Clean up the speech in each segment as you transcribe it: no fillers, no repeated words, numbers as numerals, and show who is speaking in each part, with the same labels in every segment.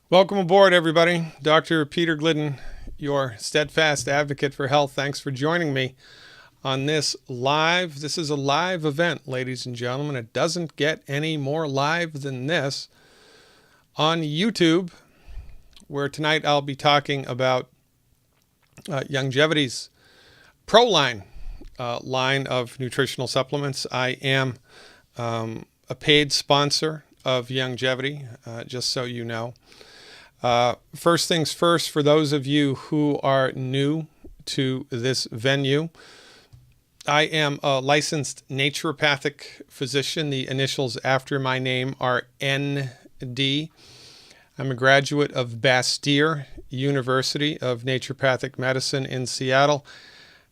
Speaker 1: Welcome aboard, everybody. Dr. Peter Glidden, your steadfast advocate for health. Thanks for joining me on this live. This is a live event, ladies and gentlemen. It doesn't get any more live than this on YouTube, where tonight I'll be talking about Youngevity's Proline line of nutritional supplements. I am a paid sponsor of Youngevity, just so you know. First things first, for those of you who are new to this venue, I am a licensed naturopathic physician. The initials after my name are ND. I'm a graduate of Bastyr University of Naturopathic Medicine in Seattle.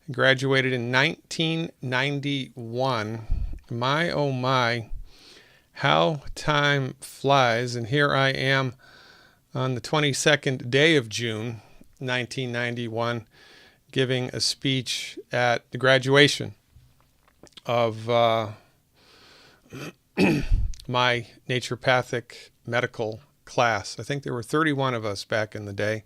Speaker 1: I graduated in 1991. My, oh my, how time flies. And here I am on the 22nd day of June, 1991, giving a speech at the graduation of my naturopathic medical class. I think there were 31 of us back in the day.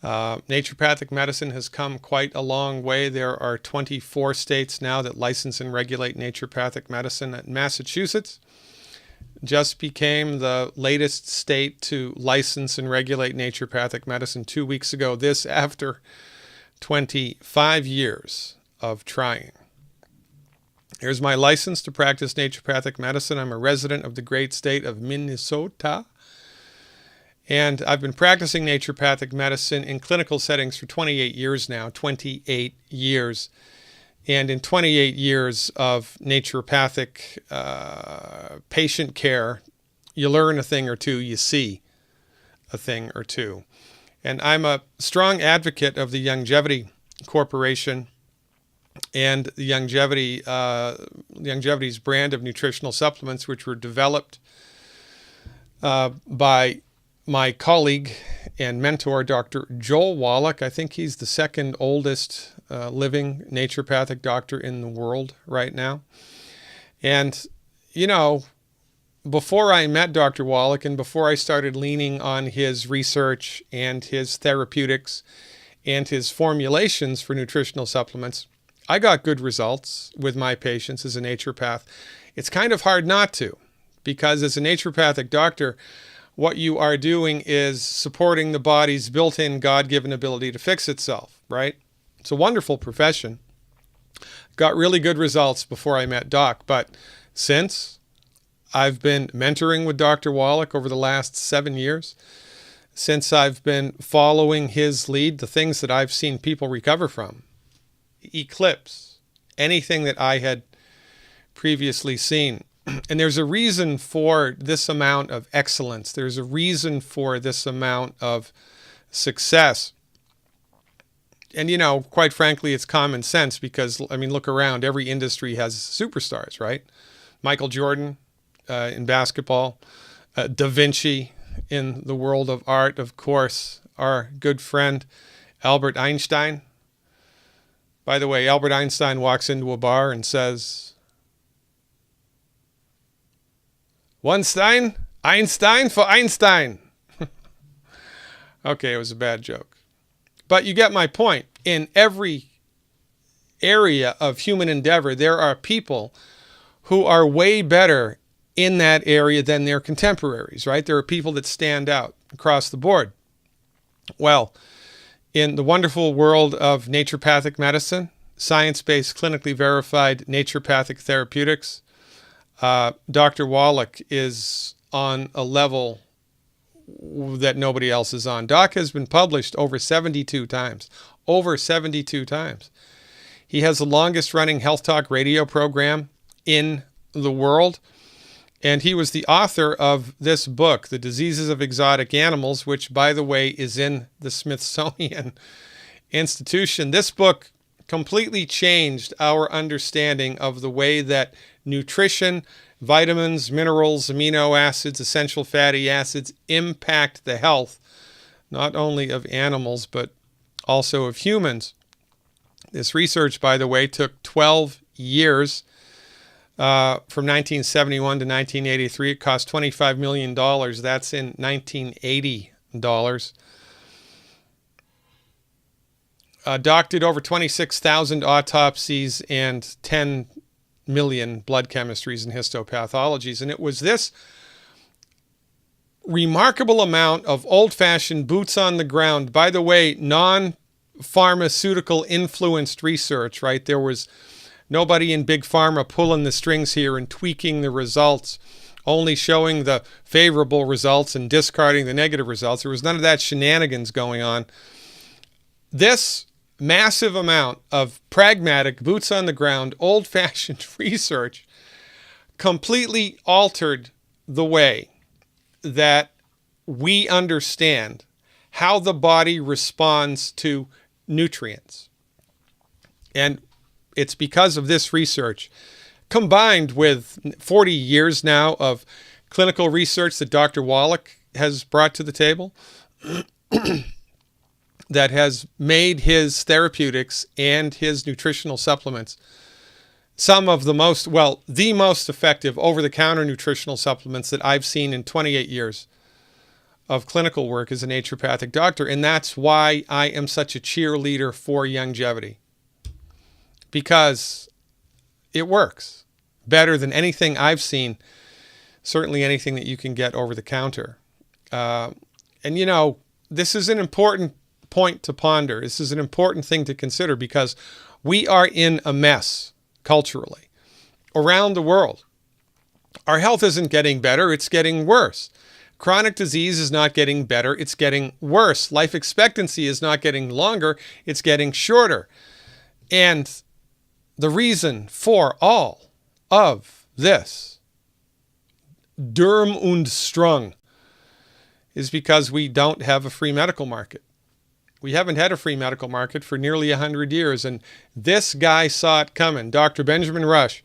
Speaker 1: Naturopathic medicine has come quite a long way. There are 24 states now that license and regulate naturopathic medicine. Massachusetts just became the latest state to license and regulate naturopathic medicine 2 weeks ago. This after 25 years of trying. Here's my license to practice naturopathic medicine. I'm a resident of the great state of Minnesota. And I've been practicing naturopathic medicine in clinical settings for 28 years now, 28 years. And in 28 years of naturopathic patient care, you learn a thing or two, you see a thing or two. And I'm a strong advocate of the Youngevity Corporation and the Youngevity's brand of nutritional supplements, which were developed by my colleague and mentor, Dr. Joel Wallach. I think he's the second oldest living naturopathic doctor in the world right now. And, you know, before I met Dr. Wallach and before I started leaning on his research and his therapeutics and his formulations for nutritional supplements, I got good results with my patients as a naturopath. It's kind of hard not to, because as a naturopathic doctor, what you are doing is supporting the body's built-in God-given ability to fix itself, right? It's a wonderful profession. Got really good results before I met Doc, but since I've been mentoring with Dr. Wallach over the last 7 years, since I've been following his lead, the things that I've seen people recover from eclipse anything that I had previously seen. And there's a reason for this amount of excellence. There's a reason for this amount of success. And, you know, quite frankly, it's common sense because, I mean, look around. Every industry has superstars, right? Michael Jordan in basketball, Da Vinci in the world of art, of course, our good friend Albert Einstein. By the way, Albert Einstein walks into a bar and says, "One Stein, Einstein for Einstein." Okay, it was a bad joke. But you get my point. In every area of human endeavor, there are people who are way better in that area than their contemporaries, right? There are people that stand out across the board. Well, in the wonderful world of naturopathic medicine, science-based, clinically verified naturopathic therapeutics, Dr. Wallach is on a level that nobody else is on. Doc has been published over 72 times. Over 72 times. He has the longest running health talk radio program in the world. And he was the author of this book, The Diseases of Exotic Animals, which, by the way, is in the Smithsonian Institution. This book completely changed our understanding of the way that nutrition, vitamins, minerals, amino acids, essential fatty acids impact the health, not only of animals, but also of humans. This research, by the way, took 12 years. from 1971 to 1983. It cost $25 million. That's in 1980 dollars. Doc did over 26,000 autopsies and 10 million blood chemistries and histopathologies. And it was this remarkable amount of old-fashioned boots on the ground, by the way, non-pharmaceutical influenced research, right? There was nobody in big pharma pulling the strings here and tweaking the results, only showing the favorable results and discarding the negative results. There was none of that shenanigans going on. This massive amount of pragmatic, boots on the ground, old-fashioned research completely altered the way that we understand how the body responds to nutrients. And it's because of this research, combined with 40 years now of clinical research that Dr. Wallach has brought to the table, that has made his therapeutics and his nutritional supplements some of the most, well, the most effective over-the-counter nutritional supplements that I've seen in 28 years of clinical work as a naturopathic doctor. And that's why I am such a cheerleader for Youngevity, because it works better than anything I've seen, certainly anything that you can get over the counter. And you know, this is an important point to ponder. This is an important thing to consider, because we are in a mess culturally around the world. Our health isn't getting better, it's getting worse. Chronic disease is not getting better, it's getting worse. Life expectancy is not getting longer, it's getting shorter. And the reason for all of this, Durm und Strang, is because we don't have a free medical market. We haven't had a free medical market for nearly 100 years, and this guy saw it coming. Dr. Benjamin Rush,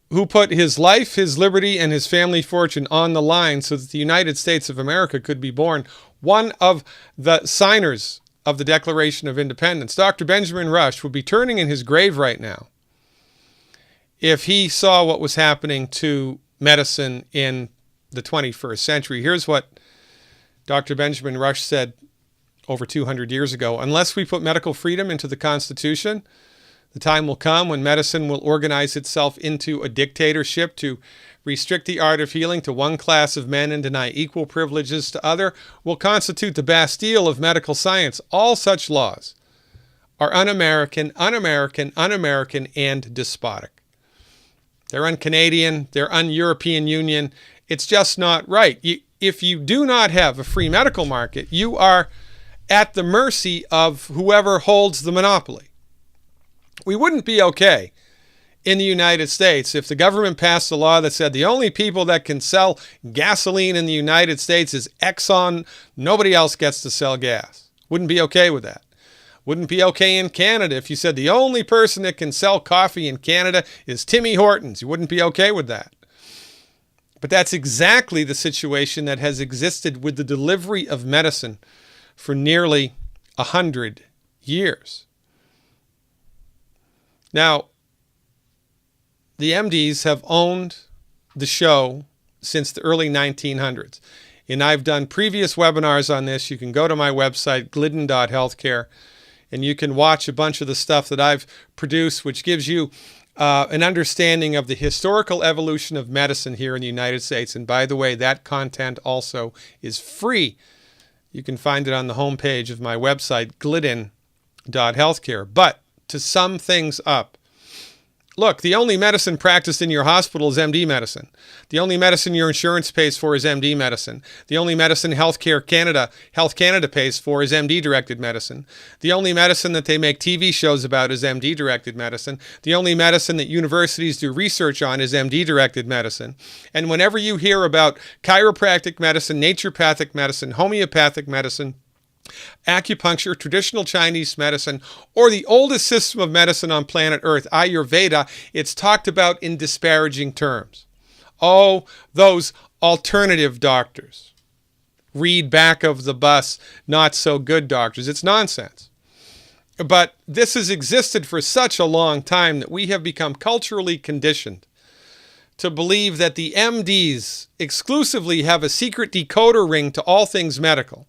Speaker 1: who put his life, his liberty, and his family fortune on the line so that the United States of America could be born, one of the signers of the Declaration of Independence. Dr. Benjamin Rush would be turning in his grave right now if he saw what was happening to medicine in the 21st century. Here's what Dr. Benjamin Rush said over 200 years ago: unless we put medical freedom into the Constitution, the time will come when medicine will organize itself into a dictatorship to restrict the art of healing to one class of men and deny equal privileges to other, will constitute the Bastille of medical science. All such laws are un-American, un-American, un-American, and despotic. They're un-Canadian, they're un-European Union. It's just not right. If you do not have a free medical market, you are at the mercy of whoever holds the monopoly. We wouldn't be okay in the United States if the government passed a law that said the only people that can sell gasoline in the United States is Exxon. Nobody else gets to sell gas. Wouldn't be okay with that. Wouldn't be okay in Canada if you said the only person that can sell coffee in Canada is Timmy Hortons. You wouldn't be okay with that. But that's exactly the situation that has existed with the delivery of medicine for nearly 100 years. Now, the MDs have owned the show since the early 1900s. And I've done previous webinars on this. You can go to my website, glidden.healthcare, and you can watch a bunch of the stuff that I've produced, which gives you an understanding of the historical evolution of medicine here in the United States. And by the way, that content also is free. You can find it on the homepage of my website, glidden.healthcare. But to sum things up, look, the only medicine practiced in your hospital is MD medicine. The only medicine your insurance pays for is MD medicine. The only medicine Health Canada pays for is MD-directed medicine. The only medicine that they make TV shows about is MD-directed medicine. The only medicine that universities do research on is MD-directed medicine. And whenever you hear about chiropractic medicine, naturopathic medicine, homeopathic medicine, acupuncture, traditional Chinese medicine, or the oldest system of medicine on planet Earth, Ayurveda, it's talked about in disparaging terms. Oh, those alternative doctors. Read back of the bus, not so good doctors. It's nonsense. But this has existed for such a long time that we have become culturally conditioned to believe that the MDs exclusively have a secret decoder ring to all things medical,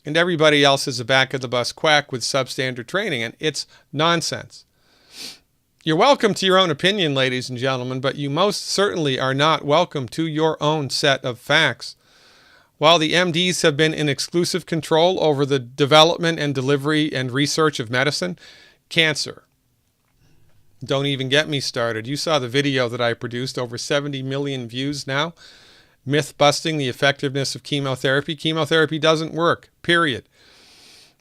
Speaker 1: and everybody else is a back-of-the-bus quack with substandard training, and it's nonsense. You're welcome to your own opinion, ladies and gentlemen, but you most certainly are not welcome to your own set of facts. While the MDs have been in exclusive control over the development and delivery and research of medicine, cancer. Don't even get me started. You saw the video that I produced, over 70 million views now. Myth busting the effectiveness of chemotherapy. Chemotherapy doesn't work, period.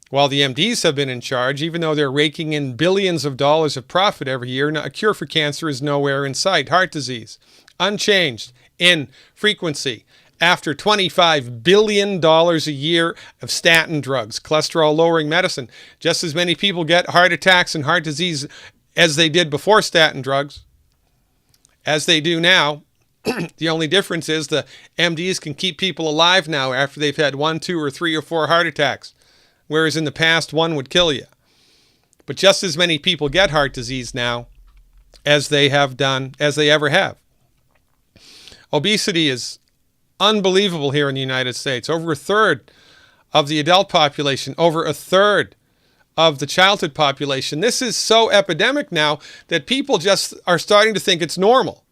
Speaker 1: While the MDs have been in charge, even though they're raking in billions of dollars of profit every year, a cure for cancer is nowhere in sight. Heart disease, unchanged in frequency after $25 billion a year of statin drugs, cholesterol-lowering medicine. Just as many people get heart attacks and heart disease as they did before statin drugs, as they do now. The only difference is the MDs can keep people alive now after they've had 1, 2, or 3, or 4 heart attacks, whereas in the past, one would kill you. But just as many people get heart disease now as they ever have. Obesity is unbelievable here in the United States. Over a third of the adult population, over a third of the childhood population. This is so epidemic now that people just are starting to think it's normal.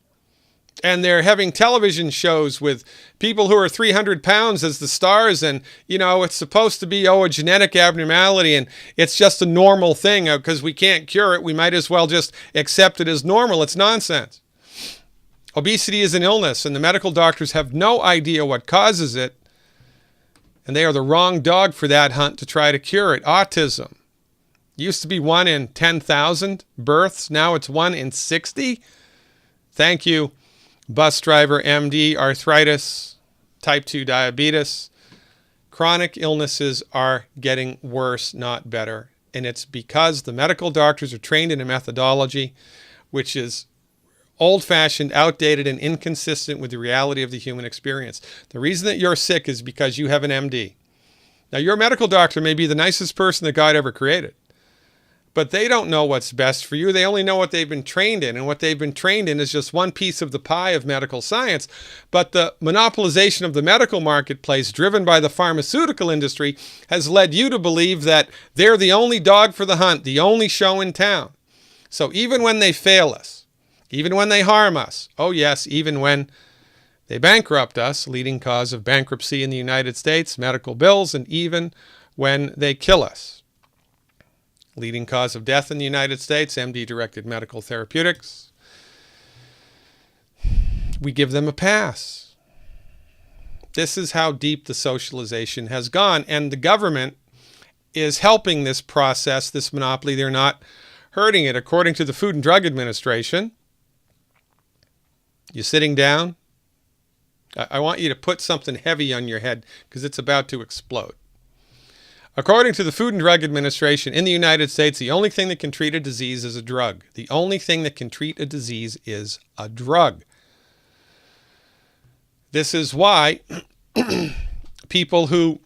Speaker 1: And they're having television shows with people who are 300 pounds as the stars. And, it's supposed to be, a genetic abnormality. And it's just a normal thing because we can't cure it. We might as well just accept it as normal. It's nonsense. Obesity is an illness, and the medical doctors have no idea what causes it. And they are the wrong dog for that hunt to try to cure it. Autism. Used to be 1 in 10,000 births. Now it's 1 in 60. Thank you. Bus driver, MD, arthritis, type 2 diabetes. Chronic illnesses are getting worse, not better. And it's because the medical doctors are trained in a methodology which is old-fashioned, outdated, and inconsistent with the reality of the human experience. The reason that you're sick is because you have an MD. Now, your medical doctor may be the nicest person that God ever created, but they don't know what's best for you. They only know what they've been trained in, and what they've been trained in is just one piece of the pie of medical science. But the monopolization of the medical marketplace, driven by the pharmaceutical industry, has led you to believe that they're the only dog for the hunt, the only show in town. So even when they fail us, even when they harm us, oh yes, even when they bankrupt us, leading cause of bankruptcy in the United States, medical bills, and even when they kill us, leading cause of death in the United States, MD-directed medical therapeutics, we give them a pass. This is how deep the socialization has gone, and the government is helping this process, this monopoly. They're not hurting it. According to the Food and Drug Administration, you sitting down? I want you to put something heavy on your head because it's about to explode. According to the Food and Drug Administration, in the United States, the only thing that can treat a disease is a drug. The only thing that can treat a disease is a drug. This is why people who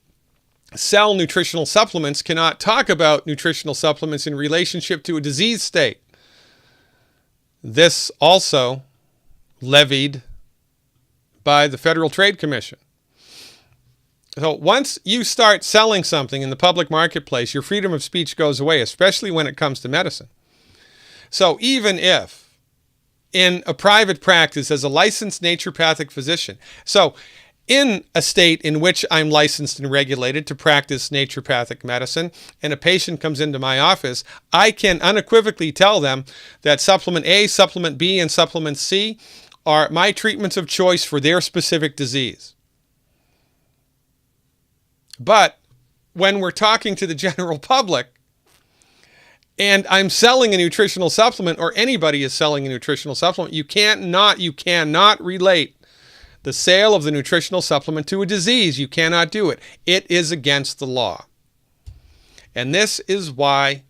Speaker 1: sell nutritional supplements cannot talk about nutritional supplements in relationship to a disease state. This also levied by the Federal Trade Commission. So once you start selling something in the public marketplace, your freedom of speech goes away, especially when it comes to medicine. So even if in a private practice as a licensed naturopathic physician, so in a state in which I'm licensed and regulated to practice naturopathic medicine, and a patient comes into my office, I can unequivocally tell them that supplement A, supplement B, and supplement C are my treatments of choice for their specific disease. But when we're talking to the general public and I'm selling a nutritional supplement, or anybody is selling a nutritional supplement, you cannot relate the sale of the nutritional supplement to a disease. You cannot do it. It is against the law. And this is why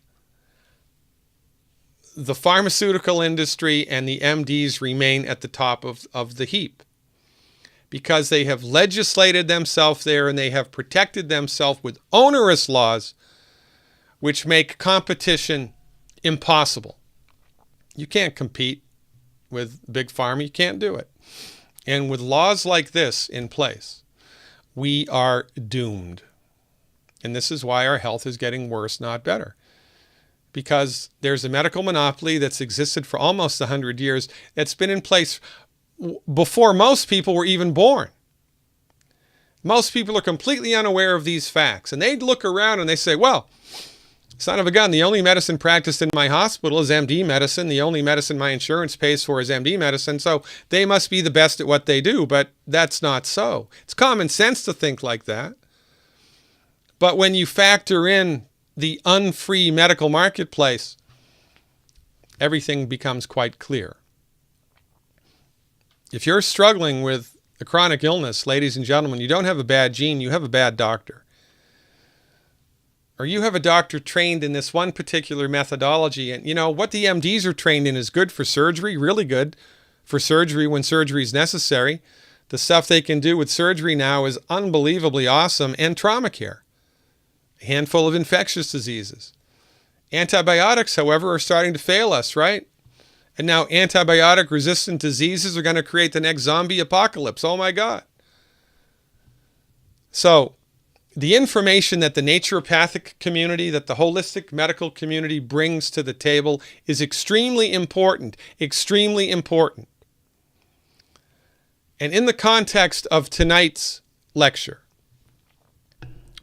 Speaker 1: the pharmaceutical industry and the MDs remain at the top of the heap, because they have legislated themselves there and they have protected themselves with onerous laws which make competition impossible. You can't compete. with Big Pharma. You can't do it. And with laws like this in place, we are doomed. And this is why our health is getting worse, not better. Because there's a medical monopoly that's existed for almost 100 years. It's been in place before most people were even born. Most people are completely unaware of these facts. And they look around and they say, well, son of a gun, the only medicine practiced in my hospital is MD medicine. The only medicine my insurance pays for is MD medicine. So they must be the best at what they do. But that's not so. It's common sense to think like that. But when you factor in the unfree medical marketplace, everything becomes quite clear. If you're struggling with a chronic illness, ladies and gentlemen, you don't have a bad gene, you have a bad doctor. Or you have a doctor trained in this one particular methodology. And you know, what the MDs are trained in is good for surgery, really good for surgery when surgery is necessary. The stuff they can do with surgery now is unbelievably awesome, and trauma care. A handful of infectious diseases. Antibiotics, however, are starting to fail us, right? And now antibiotic-resistant diseases are going to create the next zombie apocalypse. Oh my God. So, the information that the naturopathic community, that the holistic medical community brings to the table is extremely important. Extremely important. And in the context of tonight's lecture,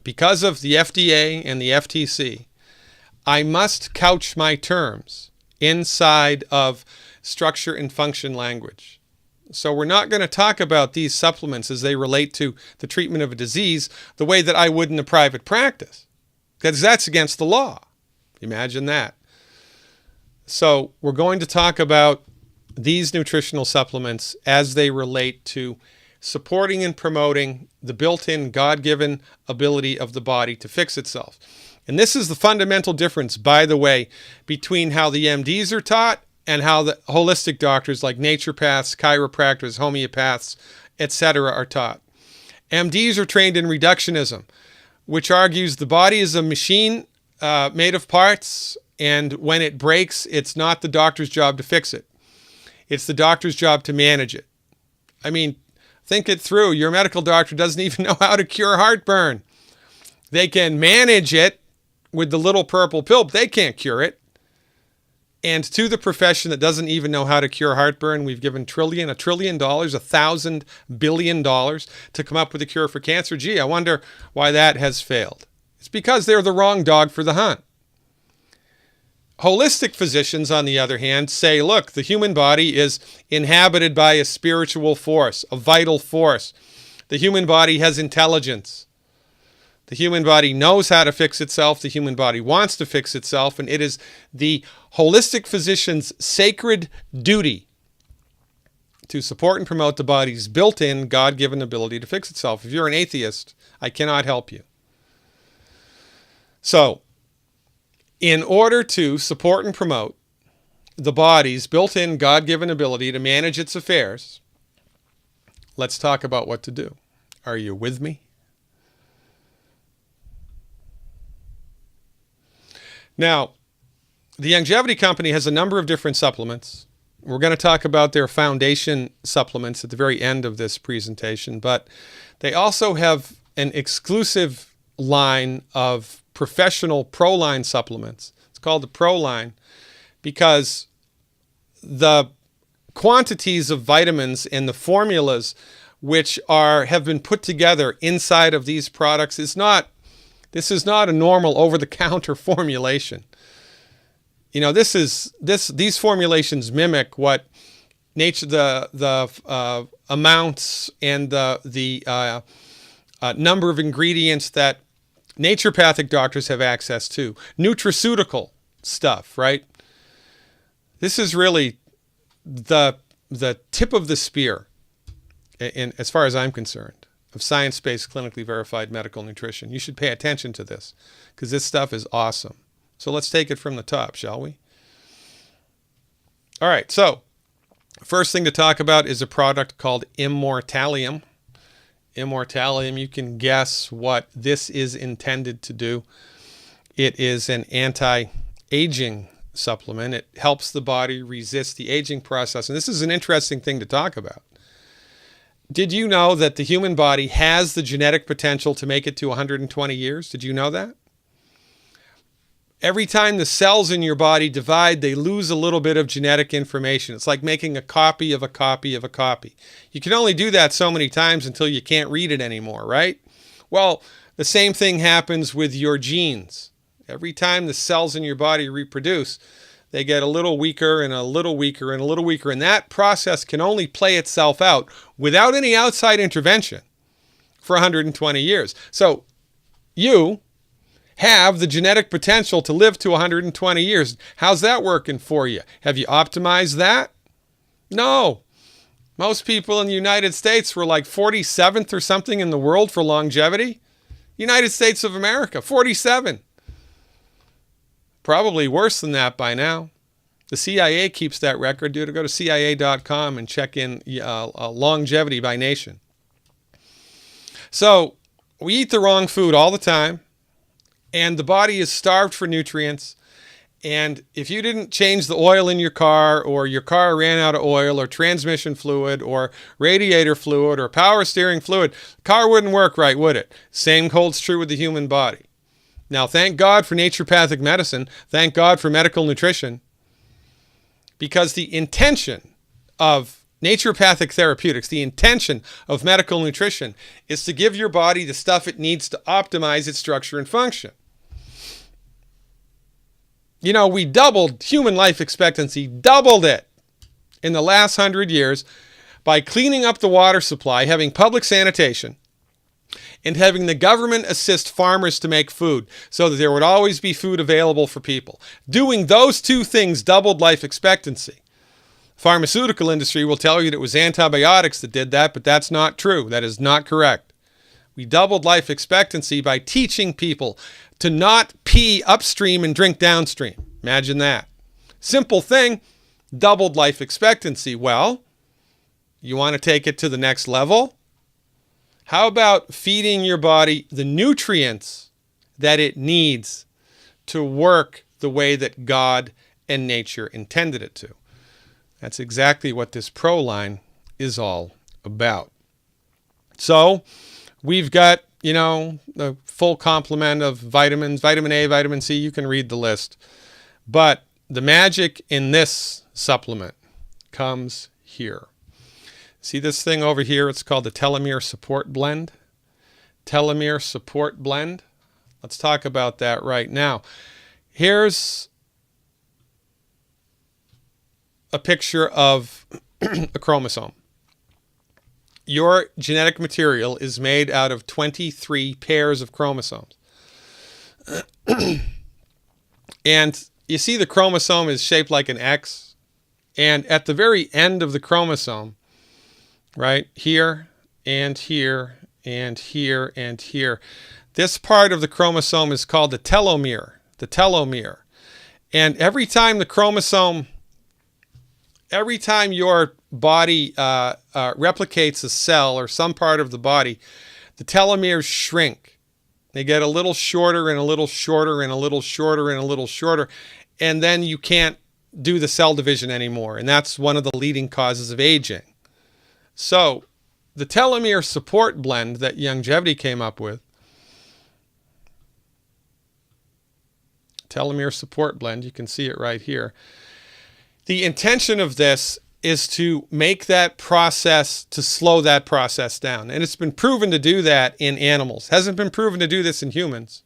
Speaker 1: because of the FDA and the FTC, I must couch my terms inside of structure and function language. So we're not going to talk about these supplements as they relate to the treatment of a disease the way that I would in a private practice, because that's against the law. Imagine that. So we're going to talk about these nutritional supplements as they relate to supporting and promoting the built-in God-given ability of the body to fix itself. And this is the fundamental difference, by the way, between how the MDs are taught and how the holistic doctors like naturopaths, chiropractors, homeopaths, etc. are taught. MDs are trained in reductionism, which argues the body is a machine made of parts, and when it breaks, it's not the doctor's job to fix it. It's the doctor's job to manage it. I mean, think it through. Your medical doctor doesn't even know how to cure heartburn. They can manage it with the little purple pill, but they can't cure it. And to the profession that doesn't even know how to cure heartburn, we've given $1 trillion, $1,000 billion to come up with a cure for cancer. Gee, I wonder why that has failed. It's because they're the wrong dog for the hunt. Holistic physicians, on the other hand, say, look, the human body is inhabited by a spiritual force, a vital force. The human body has intelligence. The human body knows how to fix itself. The human body wants to fix itself. And it is the holistic physician's sacred duty to support and promote the body's built-in God-given ability to fix itself. If you're an atheist, I cannot help you. So, in order to support and promote the body's built-in God-given ability to manage its affairs, let's talk about what to do. Are you with me? Now, the Youngevity company has a number of different supplements. We're going to talk about their foundation supplements at the very end of this presentation, but they also have an exclusive line of professional Proline supplements. It's called the Proline because the quantities of vitamins and the formulas which have been put together inside of these products this is not a normal over-the-counter formulation. You know, these formulations mimic what the amounts and the number of ingredients that naturopathic doctors have access to. Nutraceutical stuff, right? This is really the tip of the spear, as far as I'm concerned, of science-based, clinically verified medical nutrition. You should pay attention to this because this stuff is awesome. So let's take it from the top, shall we? All right, so first thing to talk about is a product called Immortalium. Immortalium, you can guess what this is intended to do. It is an anti-aging supplement. It helps the body resist the aging process. And this is an interesting thing to talk about. Did you know that the human body has the genetic potential to make it to 120 years? Did you know that? Every time the cells in your body divide, they lose a little bit of genetic information. It's like making a copy of a copy of a copy. You can only do that so many times until you can't read it anymore, right? Well, the same thing happens with your genes. Every time the cells in your body reproduce, they get a little weaker and a little weaker and a little weaker. And that process can only play itself out without any outside intervention for 120 years. So you have the genetic potential to live to 120 years. How's that working for you? Have you optimized that? No. Most people in the United States were like 47th or something in the world for longevity. United States of America, 47. Probably worse than that by now. The CIA keeps that record. Go to CIA.com and check in longevity by nation. So we eat the wrong food all the time, and the body is starved for nutrients. And if you didn't change the oil in your car, or your car ran out of oil, or transmission fluid, or radiator fluid, or power steering fluid, the car wouldn't work right, would it? Same holds true with the human body. Now, thank God for naturopathic medicine. Thank God for medical nutrition. Because the intention of naturopathic therapeutics, the intention of medical nutrition, is to give your body the stuff it needs to optimize its structure and function. You know, we doubled human life expectancy, doubled it in the last 100 years by cleaning up the water supply, having public sanitation, and having the government assist farmers to make food so that there would always be food available for people. Doing those two things doubled life expectancy. Pharmaceutical industry will tell you that it was antibiotics that did that, but that's not true. That is not correct. We doubled life expectancy by teaching people to not pee upstream and drink downstream. Imagine that. Simple thing, doubled life expectancy. Well, you want to take it to the next level? How about feeding your body the nutrients that it needs to work the way that God and nature intended it to? That's exactly what this Proline is all about. So we've got, the full complement of vitamins, vitamin A, vitamin C. You can read the list. But the magic in this supplement comes here. See this thing over here? It's called the Telomere Support Blend. Telomere Support Blend. Let's talk about that right now. Here's a picture of a chromosome. Your genetic material is made out of 23 pairs of chromosomes. And you see the chromosome is shaped like an X. And at the very end of the chromosome, right, here and here and here and here, this part of the chromosome is called the telomere. The telomere. And every time your body replicates a cell or some part of the body, the telomeres shrink. They get a little shorter and a little shorter and a little shorter and a little shorter, and then you can't do the cell division anymore. And that's one of the leading causes of aging. So the telomere support blend that Youngevity came up with, telomere support blend, you can see it right here. The intention of this is to make that process, to slow that process down. And it's been proven to do that in animals. Hasn't been proven to do this in humans.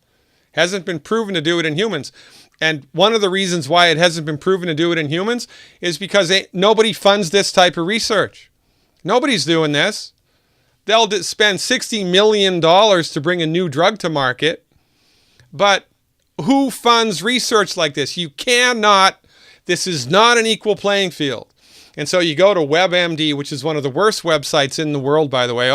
Speaker 1: Hasn't been proven to do it in humans. And one of the reasons why it hasn't been proven to do it in humans is because nobody funds this type of research. Nobody's doing this. They'll spend $60 million to bring a new drug to market. But who funds research like this? You cannot. This is not an equal playing field. And so you go to WebMD, which is one of the worst websites in the world, by the way.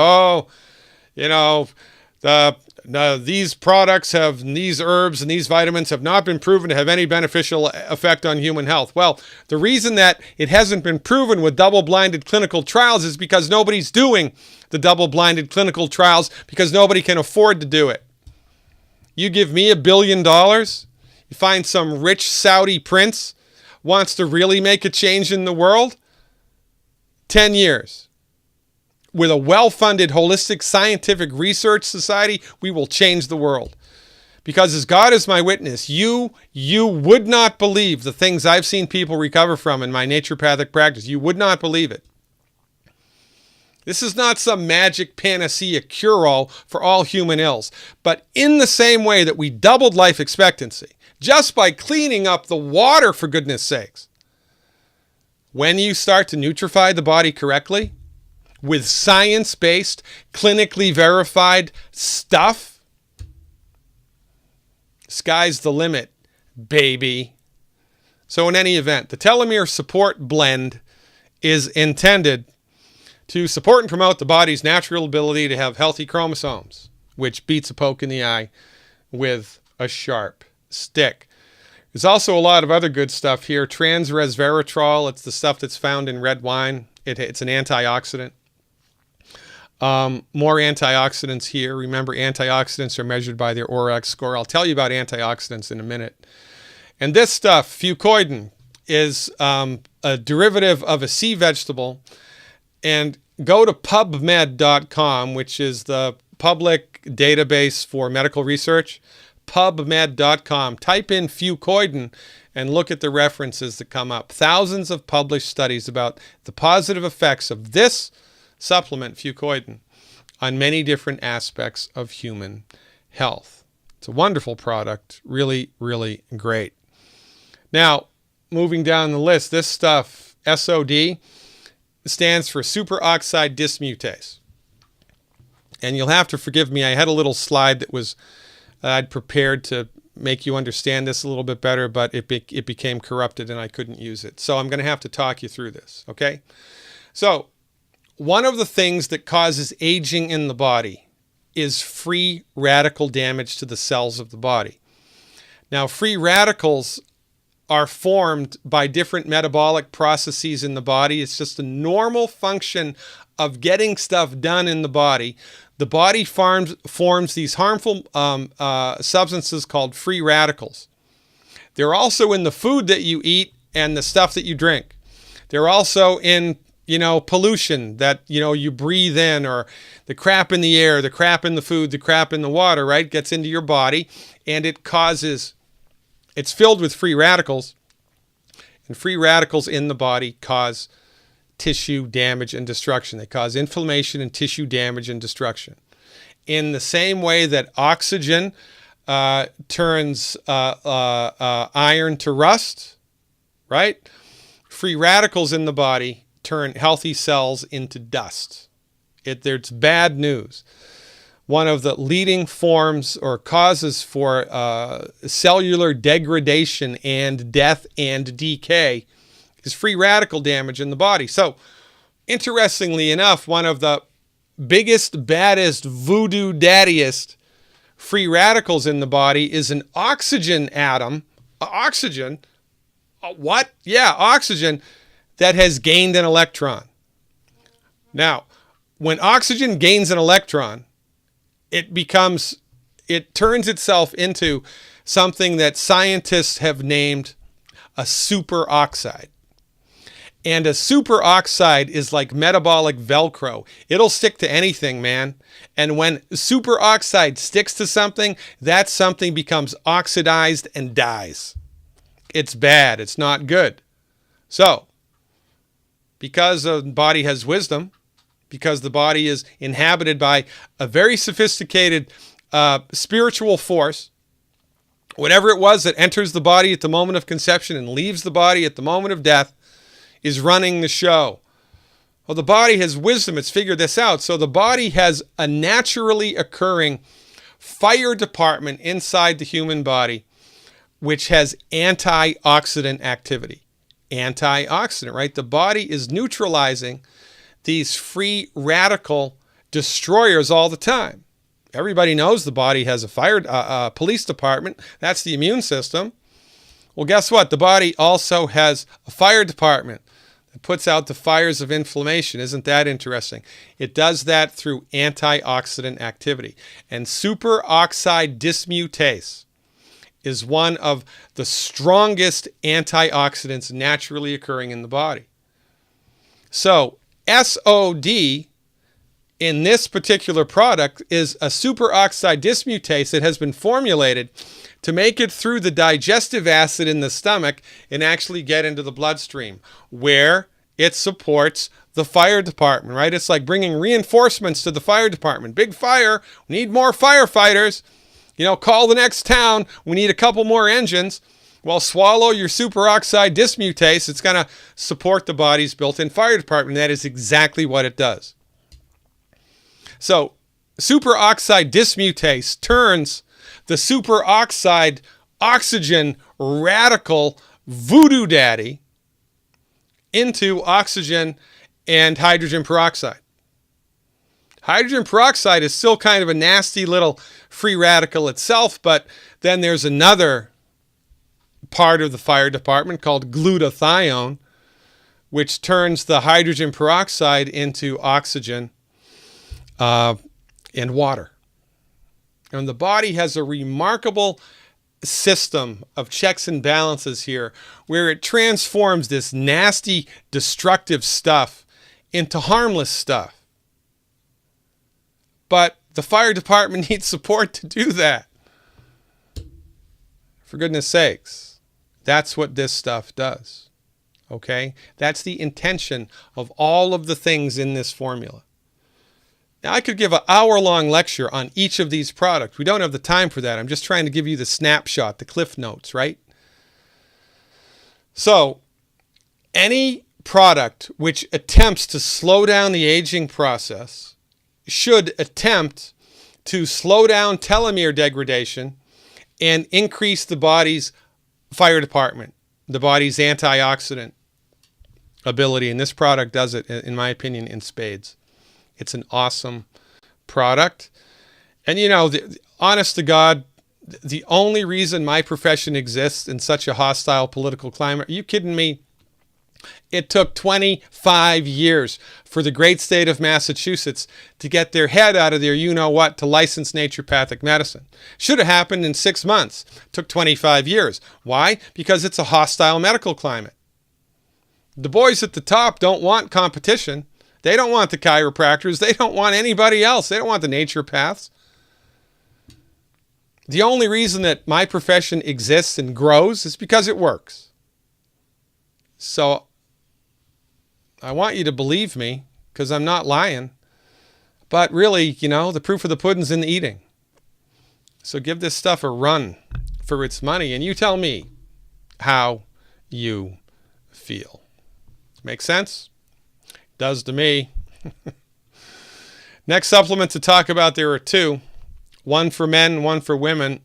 Speaker 1: These products have, these herbs and these vitamins have not been proven to have any beneficial effect on human health. Well, the reason that it hasn't been proven with double-blinded clinical trials is because nobody's doing the double-blinded clinical trials because nobody can afford to do it. You give me $1 billion, you find some rich Saudi prince wants to really make a change in the world, 10 years. With a well-funded holistic scientific research society, we will change the world. Because as God is my witness, you would not believe the things I've seen people recover from in my naturopathic practice. You would not believe it. This is not some magic panacea cure-all for all human ills. But in the same way that we doubled life expectancy, just by cleaning up the water, for goodness sakes, when you start to nutrify the body correctly, with science-based, clinically verified stuff, sky's the limit, baby. So in any event, the telomere support blend is intended to support and promote the body's natural ability to have healthy chromosomes, which beats a poke in the eye with a sharp stick. There's also a lot of other good stuff here. Trans resveratrol, it's the stuff that's found in red wine. It's an antioxidant. More antioxidants here. Remember, antioxidants are measured by their ORAC score. I'll tell you about antioxidants in a minute. And this stuff, fucoidan, is a derivative of a sea vegetable. And go to PubMed.com, which is the public database for medical research. PubMed.com. Type in fucoidan and look at the references that come up. Thousands of published studies about the positive effects of this supplement, fucoidan, on many different aspects of human health. It's a wonderful product. Really, really great. Now, moving down the list, this stuff, SOD, stands for superoxide dismutase. And you'll have to forgive me. I had a little slide that I'd prepared to make you understand this a little bit better, but it became corrupted and I couldn't use it. So I'm going to have to talk you through this, okay? So, one of the things that causes aging in the body is free radical damage to the cells of the body. Now, free radicals are formed by different metabolic processes in the body. It's just a normal function of getting stuff done in the body. The body forms these harmful substances called free radicals. They're also in the food that you eat and the stuff that you drink. They're also in pollution that, you breathe in, or the crap in the air, the crap in the food, the crap in the water, right? Gets into your body and it's filled with free radicals, and free radicals in the body cause tissue damage and destruction. They cause inflammation and tissue damage and destruction. In the same way that oxygen turns iron to rust, right? Free radicals in the body turn healthy cells into dust. It's bad news. One of the leading forms or causes for cellular degradation and death and decay is free radical damage in the body. So, interestingly enough, one of the biggest, baddest, voodoo daddiest free radicals in the body is an oxygen atom. Oxygen? What? Yeah, oxygen that has gained an electron. Now, when oxygen gains an electron, it turns itself into something that scientists have named a superoxide. And a superoxide is like metabolic Velcro. It'll stick to anything, man. And when superoxide sticks to something, that something becomes oxidized and dies. It's bad. It's not good. So, because the body has wisdom, because the body is inhabited by a very sophisticated spiritual force, whatever it was that enters the body at the moment of conception and leaves the body at the moment of death is running the show. Well, the body has wisdom. It's figured this out. So the body has a naturally occurring fire department inside the human body, which has antioxidant activity. Antioxidant, right? The body is neutralizing these free radical destroyers all the time. Everybody knows the body has a police department. That's the immune system. Well, guess what? The body also has a fire department that puts out the fires of inflammation. Isn't that interesting? It does that through antioxidant activity. And superoxide dismutase is one of the strongest antioxidants naturally occurring in the body. So SOD in this particular product is a superoxide dismutase that has been formulated to make it through the digestive acid in the stomach and actually get into the bloodstream, where it supports the fire department, right? It's like bringing reinforcements to the fire department. Big fire, we need more firefighters. Call the next town, we need a couple more engines. Well, swallow your superoxide dismutase. It's going to support the body's built-in fire department. That is exactly what it does. So superoxide dismutase turns the superoxide oxygen radical voodoo daddy into oxygen and hydrogen peroxide. Hydrogen peroxide is still kind of a nasty little free radical itself, but then there's another part of the fire department called glutathione, which turns the hydrogen peroxide into oxygen and water. And the body has a remarkable system of checks and balances here where it transforms this nasty, destructive stuff into harmless stuff. But the fire department needs support to do that. For goodness sakes, that's what this stuff does. Okay? That's the intention of all of the things in this formula. Now, I could give an hour-long lecture on each of these products. We don't have the time for that. I'm just trying to give you the snapshot, the cliff notes, right? So, any product which attempts to slow down the aging process should attempt to slow down telomere degradation and increase the body's fire department, the body's antioxidant ability. And this product does it, in my opinion, in spades. It's an awesome product. And honest to God, the only reason my profession exists in such a hostile political climate, are you kidding me? It took 25 years for the great state of Massachusetts to get their head out of their you-know-what to license naturopathic medicine. Should have happened in 6 months. Took 25 years. Why? Because it's a hostile medical climate. The boys at the top don't want competition. They don't want the chiropractors. They don't want anybody else. They don't want the naturopaths. The only reason that my profession exists and grows is because it works. So I want you to believe me, because I'm not lying. But really, the proof of the pudding's in the eating. So give this stuff a run for its money, and you tell me how you feel. Make sense? Does to me. Next supplement to talk about, there are two. One for men, one for women.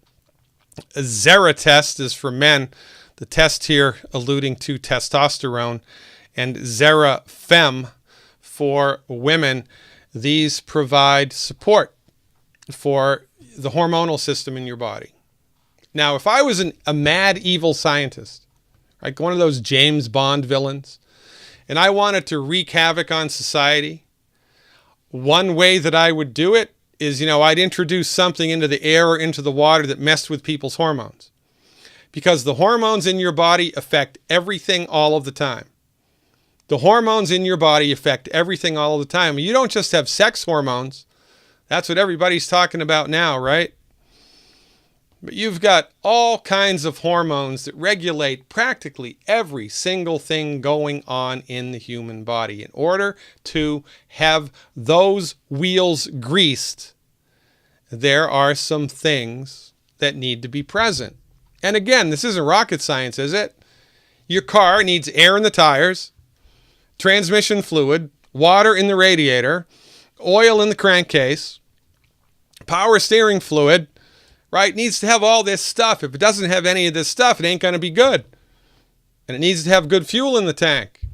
Speaker 1: A Zera test is for men. The test here alluding to testosterone. And Zera Fem for women. These provide support for the hormonal system in your body. Now, if I was a mad, evil scientist, like one of those James Bond villains, and I wanted to wreak havoc on society, one way that I would do it is, I'd introduce something into the air or into the water that messed with people's hormones. Because the hormones in your body affect everything all of the time. The hormones in your body affect everything all of the time. You don't just have sex hormones. That's what everybody's talking about now, right? But you've got all kinds of hormones that regulate practically every single thing going on in the human body. In order to have those wheels greased, there are some things that need to be present. And again, this isn't rocket science, is it? Your car needs air in the tires, transmission fluid, water in the radiator, oil in the crankcase, power steering fluid, right? It needs to have all this stuff. If it doesn't have any of this stuff, it ain't going to be good. And it needs to have good fuel in the tank.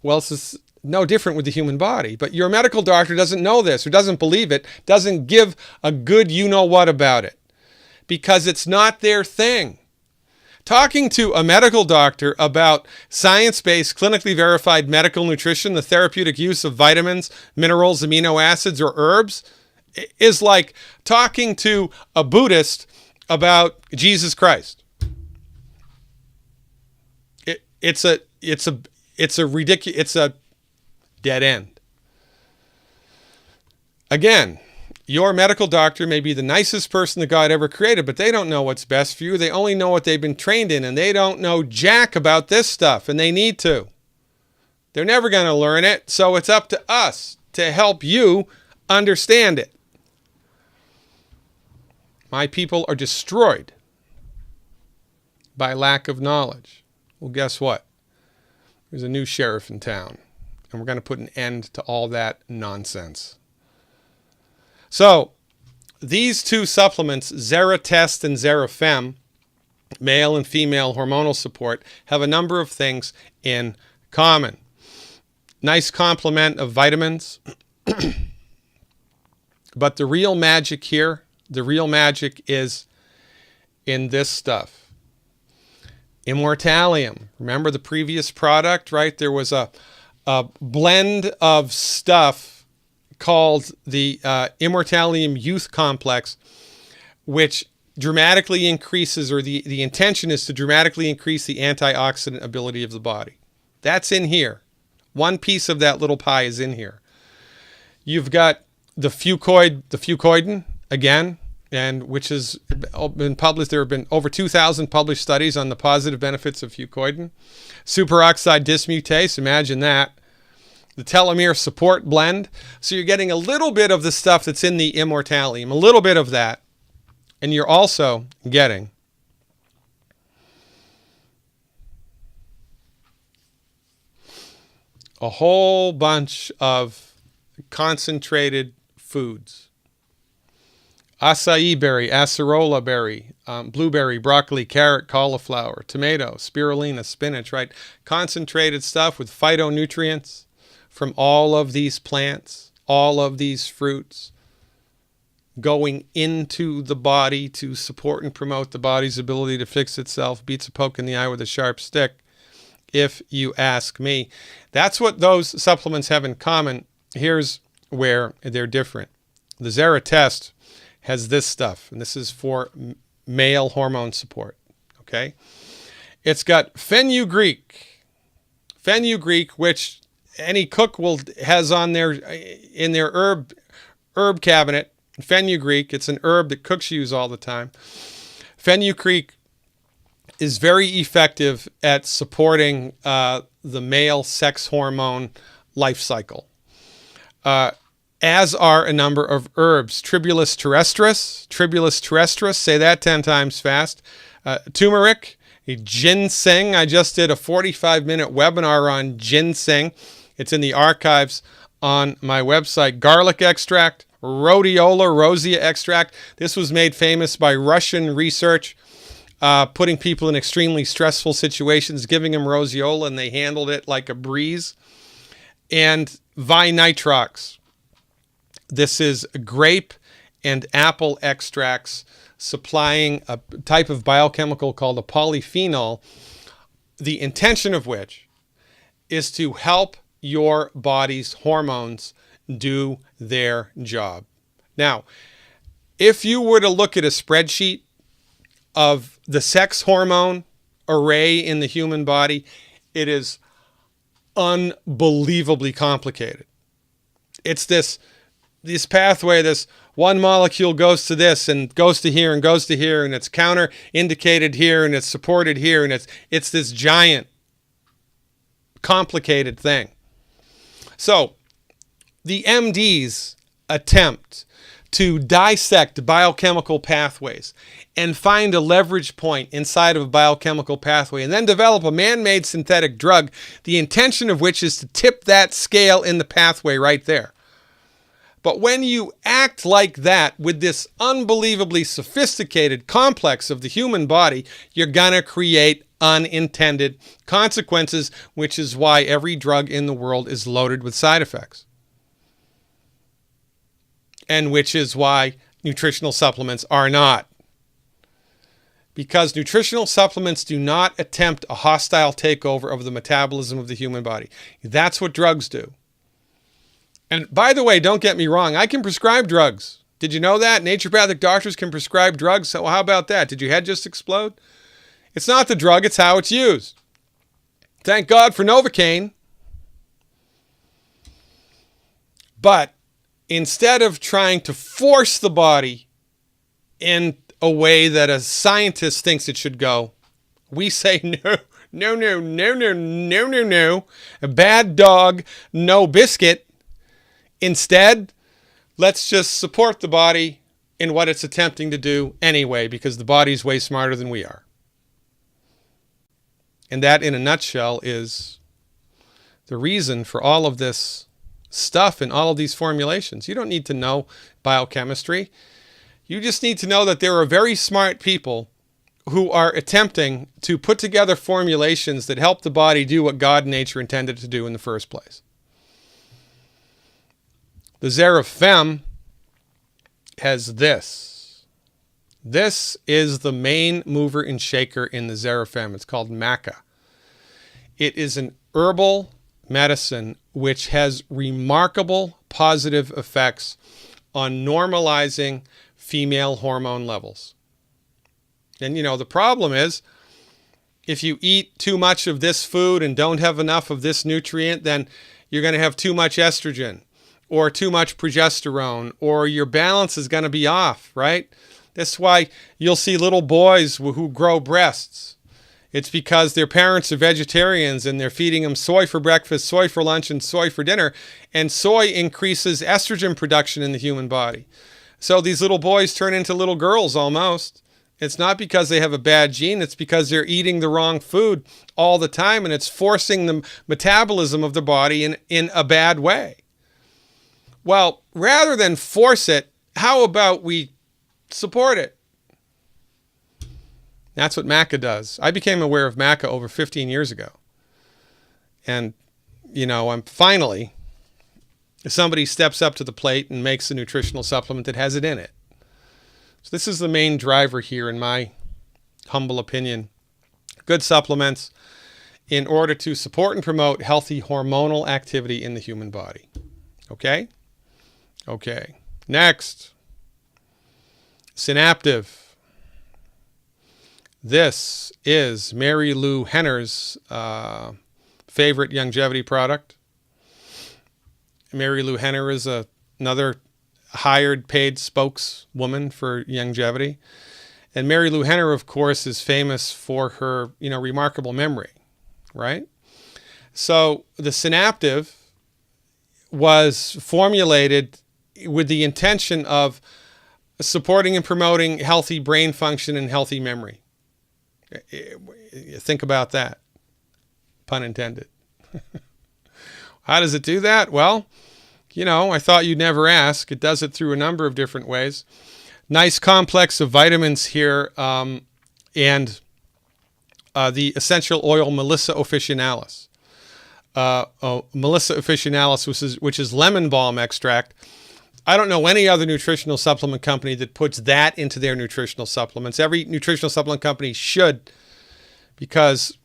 Speaker 1: Well, it's no different with the human body. But your medical doctor doesn't know this or doesn't believe it, doesn't give a good you-know-what about it, because it's not their thing. Talking to a medical doctor about science-based, clinically verified medical nutrition, the therapeutic use of vitamins, minerals, amino acids, or herbs, is like talking to a Buddhist about Jesus Christ. It's a dead end. Again, your medical doctor may be the nicest person that God ever created, but they don't know what's best for you. They only know what they've been trained in, and they don't know jack about this stuff, and they need to. They're never going to learn it, so it's up to us to help you understand it. My people are destroyed by lack of knowledge. Well, guess what? There's a new sheriff in town, and we're going to put an end to all that nonsense. So, these two supplements, Zeratest and Zerafem, male and female hormonal support, have a number of things in common. Nice complement of vitamins. But the real magic here, the real magic is in this stuff. Immortalium. Remember the previous product, right? There was a blend of stuff called the Immortalium Youth Complex, which dramatically increases, or the intention is to dramatically increase the antioxidant ability of the body. That's in here. One piece of that little pie is in here. You've got the fucoidan, again, and which has been published. There have been over 2,000 published studies on the positive benefits of fucoidan. Superoxide dismutase, imagine that. The telomere support blend. So you're getting a little bit of the stuff that's in the Immortalium, a little bit of that. And you're also getting a whole bunch of concentrated foods. Acai berry, acerola berry, blueberry, broccoli, carrot, cauliflower, tomato, spirulina, spinach, right? Concentrated stuff with phytonutrients from all of these plants, all of these fruits, going into the body to support and promote the body's ability to fix itself. Beats a poke in the eye with a sharp stick, if you ask me. That's what those supplements have in common. Here's where they're different. The Zeratest has this stuff, and this is for male hormone support, okay? It's got fenugreek, which any cook has on their in their herb cabinet. Fenugreek, it's an herb that cooks use all the time. Fenugreek is very effective at supporting the male sex hormone life cycle, as are a number of herbs. Tribulus terrestris, say that 10 times fast. Turmeric, ginseng. I just did a 45-minute webinar on ginseng. It's in the archives on my website. Garlic extract, rhodiola rosea extract. This was made famous by Russian research, putting people in extremely stressful situations, giving them rhodiola, and they handled it like a breeze. And vinitrox. This is grape and apple extracts supplying a type of biochemical called a polyphenol, the intention of which is to help your body's hormones do their job. Now, if you were to look at a spreadsheet of the sex hormone array in the human body, it is unbelievably complicated. It's this pathway, this one molecule goes to this and goes to here and goes to here, and it's counter indicated here and it's supported here, and it's this giant complicated thing. So the MDs attempt to dissect biochemical pathways and find a leverage point inside of a biochemical pathway and then develop a man-made synthetic drug, the intention of which is to tip that scale in the pathway right there. But when you act like that with this unbelievably sophisticated complex of the human body, you're going to create unintended consequences, which is why every drug in the world is loaded with side effects. And which is why nutritional supplements are not. Because nutritional supplements do not attempt a hostile takeover of the metabolism of the human body. That's what drugs do. And by the way, don't get me wrong, I can prescribe drugs. Did you know that? Naturopathic doctors can prescribe drugs. So how about that? Did your head just explode? It's not the drug, it's how it's used. Thank God for Novocaine. But instead of trying to force the body in a way that a scientist thinks it should go, we say no, no, no, no, no, no, no, no. A bad dog, no biscuit. Instead, let's just support the body in what it's attempting to do anyway, because the body's way smarter than we are. And that, in a nutshell, is the reason for all of this stuff and all of these formulations. You don't need to know biochemistry. You just need to know that there are very smart people who are attempting to put together formulations that help the body do what God and nature intended to do in the first place. The Xerafem has this. This is the main mover and shaker in the Xerafem. It's called maca. It is an herbal medicine which has remarkable positive effects on normalizing female hormone levels. And the problem is, if you eat too much of this food and don't have enough of this nutrient, then you're going to have too much estrogen or too much progesterone, or your balance is going to be off, right? That's why you'll see little boys who grow breasts. It's because their parents are vegetarians and they're feeding them soy for breakfast, soy for lunch, and soy for dinner. And soy increases estrogen production in the human body. So these little boys turn into little girls almost. It's not because they have a bad gene. It's because they're eating the wrong food all the time, and it's forcing the metabolism of the body in a bad way. Well, rather than force it, how about we support it? That's what maca does. I became aware of maca over 15 years ago. And, I'm finally, if somebody steps up to the plate and makes a nutritional supplement that has it in it. So this is the main driver here, in my humble opinion. Good supplements in order to support and promote healthy hormonal activity in the human body. Okay? Okay. Next. Synaptive. This is Mary Lou Henner's favorite Youngevity product. Mary Lou Henner is another hired paid spokeswoman for Youngevity. And Mary Lou Henner, of course, is famous for her, remarkable memory, right? So the Synaptive was formulated with the intention of supporting and promoting healthy brain function and healthy memory. Think about that. Pun intended. How does it do that? Well, I thought you'd never ask. It does it through a number of different ways. Nice complex of vitamins here, and the essential oil Melissa officinalis. Melissa officinalis, which is lemon balm extract. I don't know any other nutritional supplement company that puts that into their nutritional supplements. Every nutritional supplement company should, because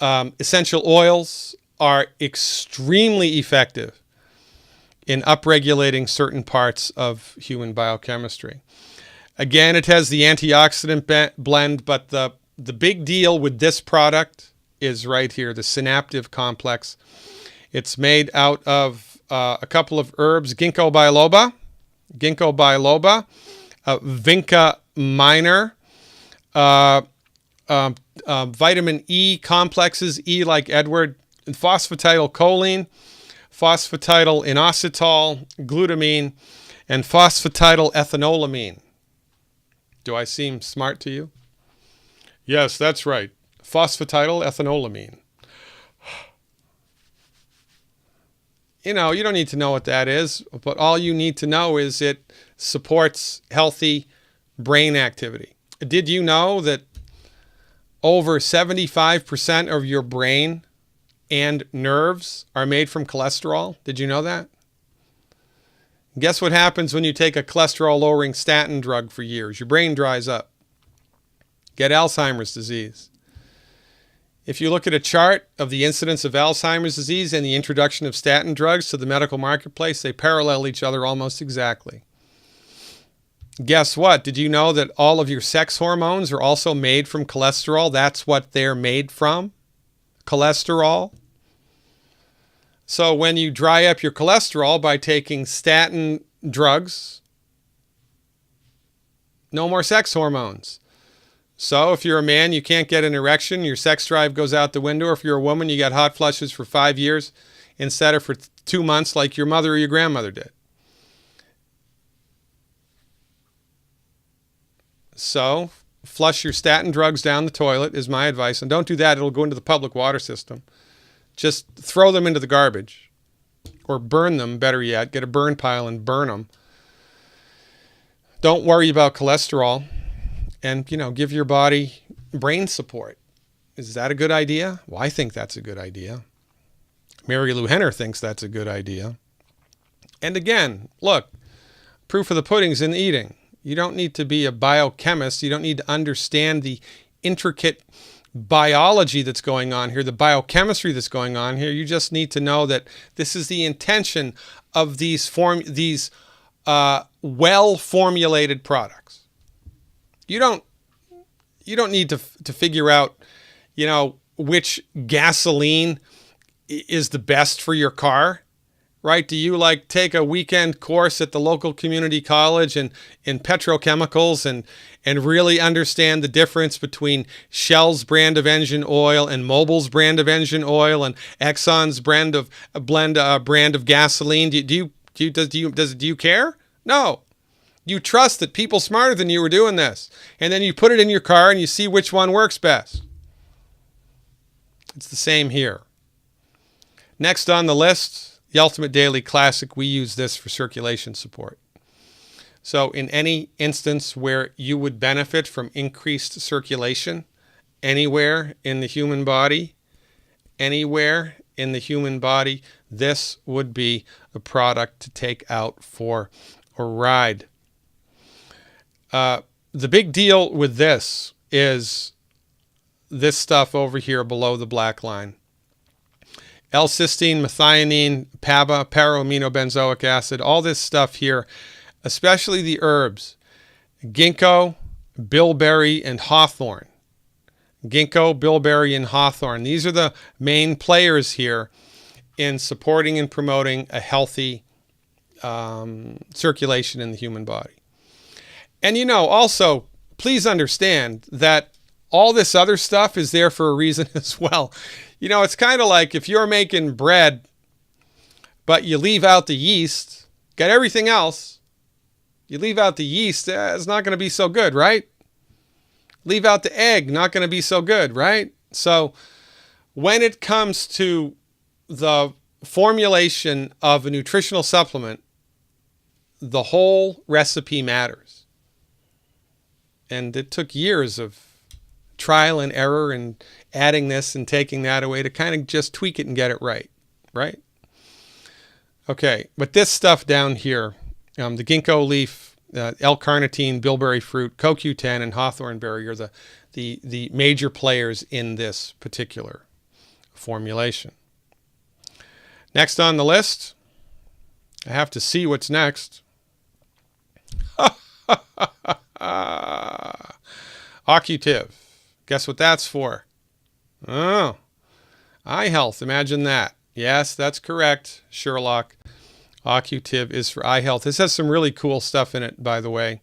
Speaker 1: essential oils are extremely effective in upregulating certain parts of human biochemistry. Again, it has the antioxidant blend, but the big deal with this product is right here, the Synaptive complex. It's made out of a couple of herbs, ginkgo biloba, vinca minor, vitamin E complexes, E like Edward, phosphatidylcholine, phosphatidylinositol, glutamine, and phosphatidylethynolamine. Do I seem smart to you? Yes, that's right. Phosphatidylethynolamine. You don't need to know what that is, but all you need to know is it supports healthy brain activity. Did you know that over 75% of your brain and nerves are made from cholesterol? Did you know that? Guess what happens when you take a cholesterol-lowering statin drug for years? Your brain dries up. Get Alzheimer's disease. If you look at a chart of the incidence of Alzheimer's disease and the introduction of statin drugs to the medical marketplace, they parallel each other almost exactly. Guess what? Did you know that all of your sex hormones are also made from cholesterol? That's what they're made from, cholesterol. So when you dry up your cholesterol by taking statin drugs, no more sex hormones. So if you're a man, you can't get an erection, your sex drive goes out the window. Or if you're a woman, you got hot flushes for 5 years instead of for 2 months like your mother or your grandmother did. So flush your statin drugs down the toilet is my advice. And don't do that. It'll go into the public water system. Just throw them into the garbage. Or burn them, better yet. Get a burn pile and burn them. Don't worry about cholesterol. And, give your body brain support. Is that a good idea? Well, I think that's a good idea. Mary Lou Henner thinks that's a good idea. And again, look, proof of the pudding's in the eating. You don't need to be a biochemist. You don't need to understand the intricate biology that's going on here, the biochemistry that's going on here. You just need to know that this is the intention of these well-formulated products. You don't need to figure out, which gasoline is the best for your car. Right? Do you take a weekend course at the local community college in petrochemicals and really understand the difference between Shell's brand of engine oil and Mobil's brand of engine oil and Exxon's brand of gasoline? Do you care? No. You trust that people smarter than you are doing this. And then you put it in your car and you see which one works best. It's the same here. Next on the list, the Ultimate Daily Classic. We use this for circulation support. So in any instance where you would benefit from increased circulation anywhere in the human body, this would be a product to take out for a ride. The big deal with this is this stuff over here below the black line. L-cysteine, methionine, PABA, para-aminobenzoic acid, all this stuff here, especially the herbs, ginkgo, bilberry, and hawthorn. Ginkgo, bilberry, and hawthorn. These are the main players here in supporting and promoting a healthy circulation in the human body. And also, please understand that all this other stuff is there for a reason as well. It's kind of like if you're making bread, but you leave out the yeast, got everything else, you leave out the yeast, it's not going to be so good, right? Leave out the egg, not going to be so good, right? So when it comes to the formulation of a nutritional supplement, the whole recipe matters. And it took years of trial and error and adding this and taking that away to kind of just tweak it and get it right? Okay, but this stuff down here, the ginkgo leaf, L-carnitine, bilberry fruit, CoQ10, and hawthorn berry are the major players in this particular formulation. Next on the list, I have to see what's next. Occutive. Guess what that's for? Oh, eye health. Imagine that. Yes, that's correct, Sherlock. Occutive is for eye health. This has some really cool stuff in it, by the way.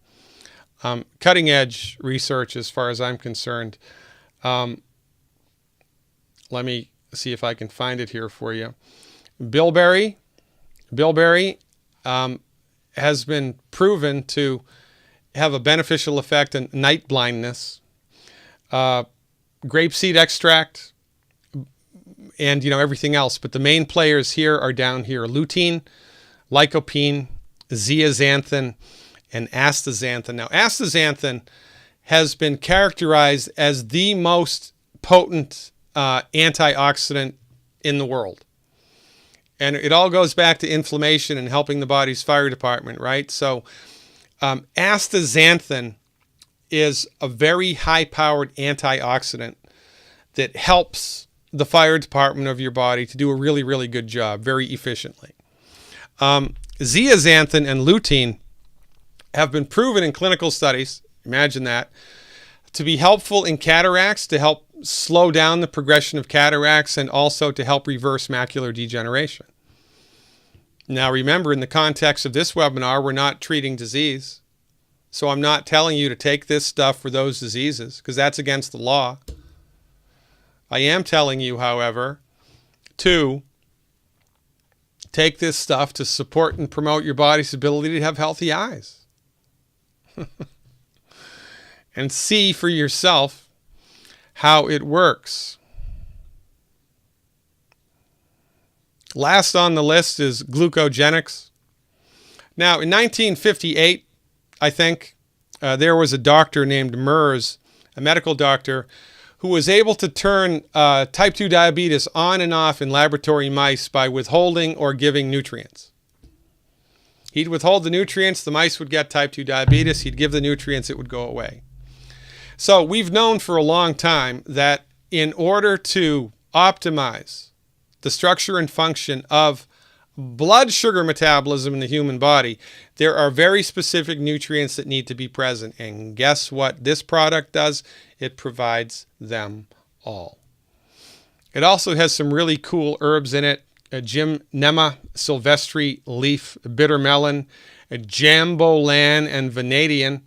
Speaker 1: Cutting edge research as far as I'm concerned. Let me see if I can find it here for you. Bilberry has been proven to have a beneficial effect on night blindness. Grapeseed extract, and everything else. But the main players here are down here: lutein, lycopene, zeaxanthin, and astaxanthin. Now, astaxanthin has been characterized as the most potent antioxidant in the world. And it all goes back to inflammation and helping the body's fire department, right? So astaxanthin is a very high-powered antioxidant that helps the fire department of your body to do a really, really good job very efficiently. Zeaxanthin and lutein have been proven in clinical studies, imagine that, to be helpful in cataracts, to help slow down the progression of cataracts, and also to help reverse macular degeneration. Now remember, in the context of this webinar, we're not treating disease. So I'm not telling you to take this stuff for those diseases, because that's against the law. I am telling you, however, to take this stuff to support and promote your body's ability to have healthy eyes. And see for yourself how it works. Last on the list is glucogenics. Now, in 1958, I think, there was a doctor named Merz, a medical doctor, who was able to turn type 2 diabetes on and off in laboratory mice by withholding or giving nutrients. He'd withhold the nutrients, the mice would get type 2 diabetes. He'd give the nutrients, it would go away. So we've known for a long time that in order to optimize the structure and function of blood sugar metabolism in the human body, there are very specific nutrients that need to be present. And guess what this product does? It provides them all. It also has some really cool herbs in it. A Gymnema sylvestri leaf, bitter melon, a jambolan, and vanadium.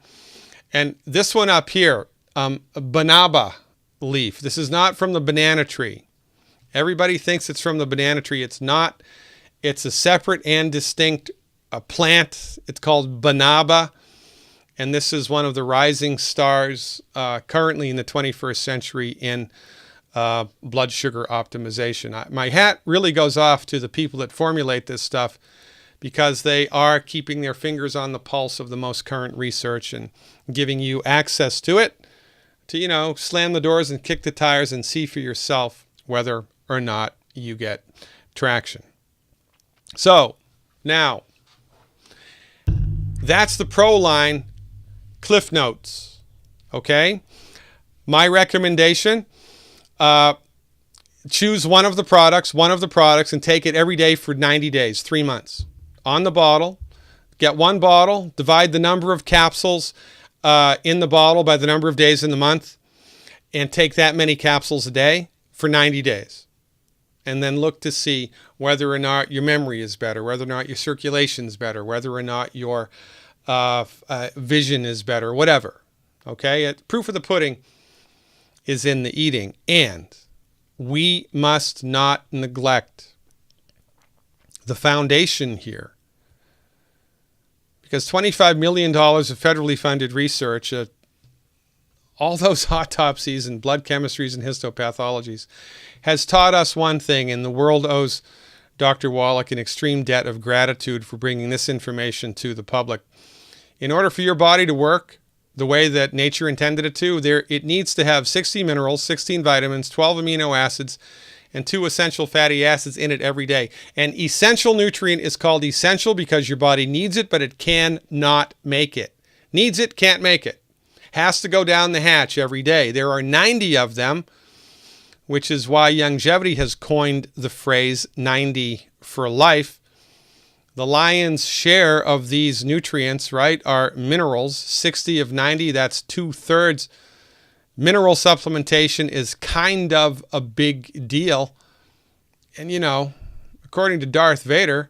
Speaker 1: And this one up here, banaba leaf. This is not from the banana tree. Everybody thinks it's from the banana tree. It's not. It's a separate and distinct plant. It's called banaba. And this is one of the rising stars currently in the 21st century in blood sugar optimization. My hat really goes off to the people that formulate this stuff, because they are keeping their fingers on the pulse of the most current research and giving you access to it to, slam the doors and kick the tires and see for yourself whether or not you get traction. So now, that's the Proline Cliff Notes. Okay? My recommendation, choose one of the products, and take it every day for 90 days, 3 months. On the bottle, get one bottle, divide the number of capsules in the bottle by the number of days in the month, and take that many capsules a day for 90 days. And then look to see whether or not your memory is better, whether or not your circulation is better, whether or not your vision is better, whatever. Okay? Proof of the pudding is in the eating. And we must not neglect the foundation here. Because $25 million of federally funded research, all those autopsies and blood chemistries and histopathologies, has taught us one thing, and the world owes Dr. Wallach an extreme debt of gratitude for bringing this information to the public. In order for your body to work the way that nature intended it to, it needs to have 60 minerals, 16 vitamins, 12 amino acids, and 2 essential fatty acids in it every day. An essential nutrient is called essential because your body needs it, but it cannot make it. Needs it, can't make it. Has to go down the hatch every day. There are 90 of them, which is why Youngevity has coined the phrase 90 for life. The lion's share of these nutrients, right, are minerals. 60 of 90, that's 2/3. Mineral supplementation is kind of a big deal. And, according to Darth Vader,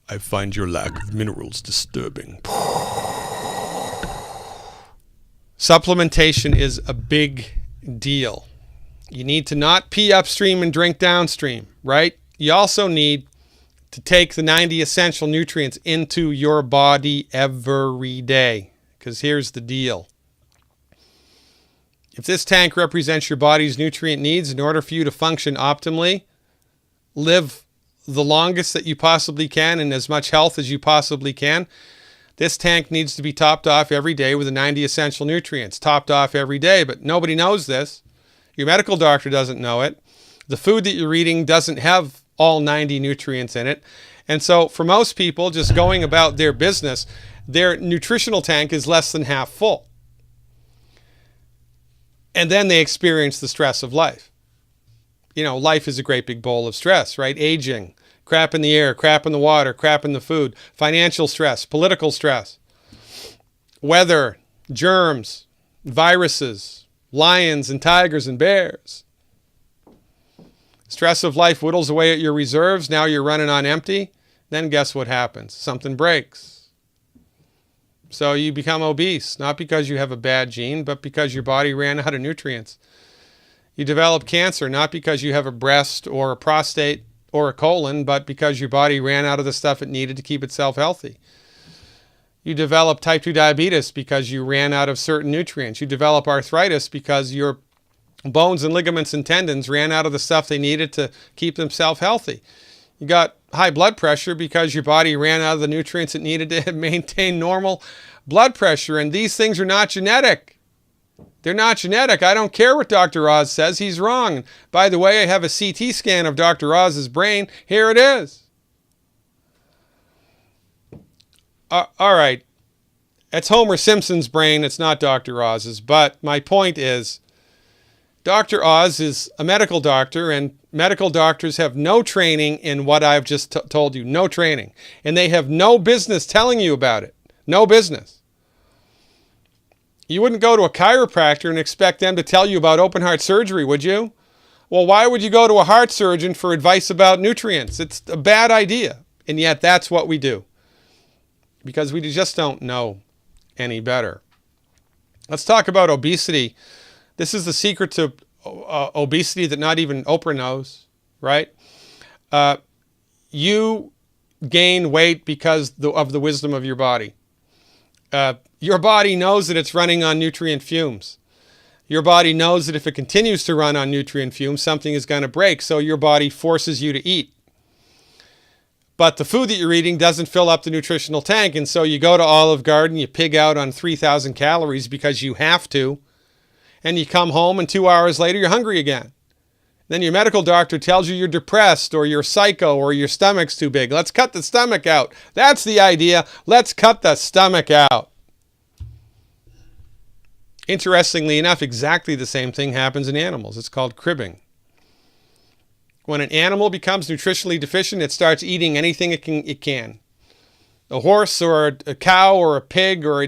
Speaker 1: I find your lack of minerals disturbing. Supplementation is a big deal. You need to not pee upstream and drink downstream, right? You also need to take the 90 essential nutrients into your body every day. Because here's the deal. If this tank represents your body's nutrient needs, in order for you to function optimally, live the longest that you possibly can and as much health as you possibly can, this tank needs to be topped off every day with the 90 essential nutrients. Topped off every day, but nobody knows this. Your medical doctor doesn't know it. The food that you're eating doesn't have all 90 nutrients in it. And so for most people just going about their business, their nutritional tank is less than half full. And then they experience the stress of life. Life is a great big bowl of stress, right? Aging, crap in the air, crap in the water, crap in the food, financial stress, political stress. weather, germs, viruses, lions and tigers and bears. Stress of life whittles away at your reserves. Now you're running on empty. Then guess what happens? Something breaks. So you become obese, not because you have a bad gene, but because your body ran out of nutrients. You develop cancer, not because you have a breast or a prostate or a colon, but because your body ran out of the stuff it needed to keep itself healthy. You develop type 2 diabetes because you ran out of certain nutrients. You develop arthritis because your bones and ligaments and tendons ran out of the stuff they needed to keep themselves healthy. You got high blood pressure because your body ran out of the nutrients it needed to maintain normal blood pressure. And these things are not genetic. They're not genetic. I don't care what Dr. Oz says. He's wrong. By the way, I have a CT scan of Dr. Oz's brain. Here it is. All right. It's Homer Simpson's brain. It's not Dr. Oz's. But my point is, Dr. Oz is a medical doctor, and medical doctors have no training in what I've just told you. No training. And they have no business telling you about it. No business. You wouldn't go to a chiropractor and expect them to tell you about open heart surgery, would you? Well, why would you go to a heart surgeon for advice about nutrients? It's a bad idea. And yet that's what we do. Because we just don't know any better. Let's talk about obesity. This is the secret to obesity that not even Oprah knows, right? You gain weight because of the wisdom of your body. Your body knows that it's running on nutrient fumes. Your body knows that if it continues to run on nutrient fumes, something is going to break, so your body forces you to eat. But the food that you're eating doesn't fill up the nutritional tank, and so you go to Olive Garden, you pig out on 3,000 calories because you have to, and you come home and 2 hours later you're hungry again. Then your medical doctor tells you you're depressed or you're psycho or your stomach's too big. Let's cut the stomach out. That's the idea. Let's cut the stomach out. Interestingly enough, exactly the same thing happens in animals. It's called cribbing. When an animal becomes nutritionally deficient, it starts eating anything it can. A horse or a cow or a pig, or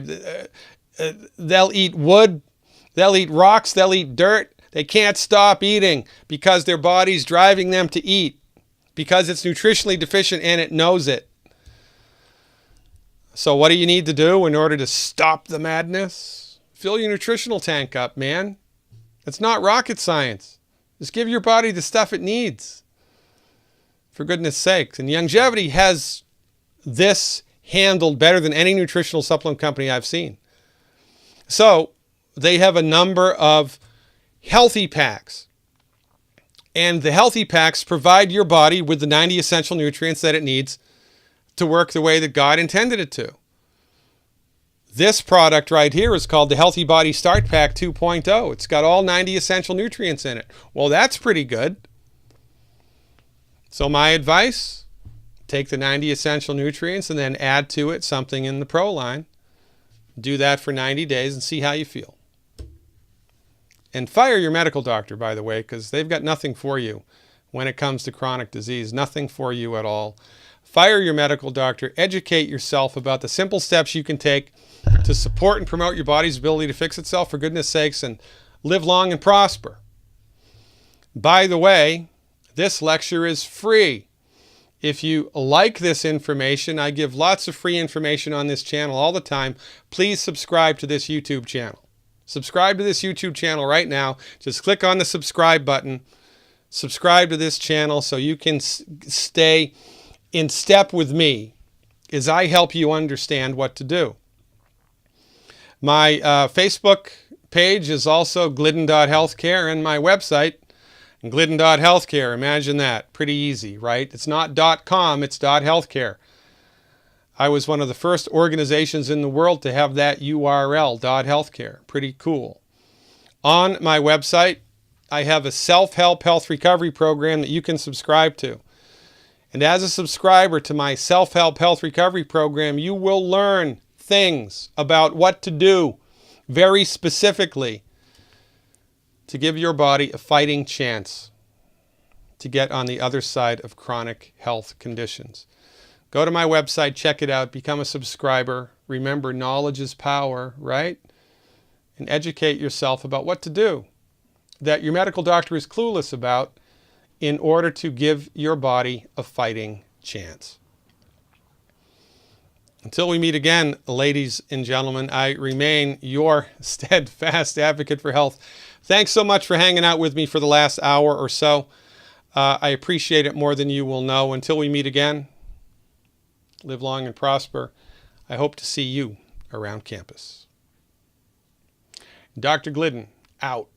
Speaker 1: they'll eat wood, they'll eat rocks, they'll eat dirt. They can't stop eating because their body's driving them to eat, because it's nutritionally deficient and it knows it. So what do you need to do in order to stop the madness? Fill your nutritional tank up, man. It's not rocket science. Just give your body the stuff it needs. For goodness sakes. And Youngevity has this handled better than any nutritional supplement company I've seen. So they have a number of healthy packs. And the healthy packs provide your body with the 90 essential nutrients that it needs to work the way that God intended it to. This product right here is called the Healthy Body Start Pack 2.0. It's got all 90 essential nutrients in it. Well, that's pretty good. So my advice, take the 90 essential nutrients and then add to it something in the Proline. Do that for 90 days and see how you feel. And fire your medical doctor, by the way, because they've got nothing for you when it comes to chronic disease. Nothing for you at all. Fire your medical doctor. Educate yourself about the simple steps you can take to support and promote your body's ability to fix itself, for goodness sakes, and live long and prosper. By the way, this lecture is free. If you like this information, I give lots of free information on this channel all the time. Please subscribe to this YouTube channel. Subscribe to this YouTube channel right now. Just click on the subscribe button. Subscribe to this channel so you can stay in step with me as I help you understand what to do. My Facebook page is also glidden.healthcare, and my website, glidden.healthcare. Imagine that. Pretty easy, right? It's not .com, it's .healthcare. I was one of the first organizations in the world to have that URL, .healthcare. Pretty cool. On my website, I have a self-help health recovery program that you can subscribe to. And as a subscriber to my self-help health recovery program, you will learn things about what to do very specifically to give your body a fighting chance to get on the other side of chronic health conditions. Go to my website, check it out, become a subscriber. Remember, knowledge is power, right? And educate yourself about what to do that your medical doctor is clueless about in order to give your body a fighting chance. Until we meet again, ladies and gentlemen, I remain your steadfast advocate for health. Thanks so much for hanging out with me for the last hour or so. I appreciate it more than you will know. Until we meet again, live long and prosper. I hope to see you around campus. Dr. Glidden, out.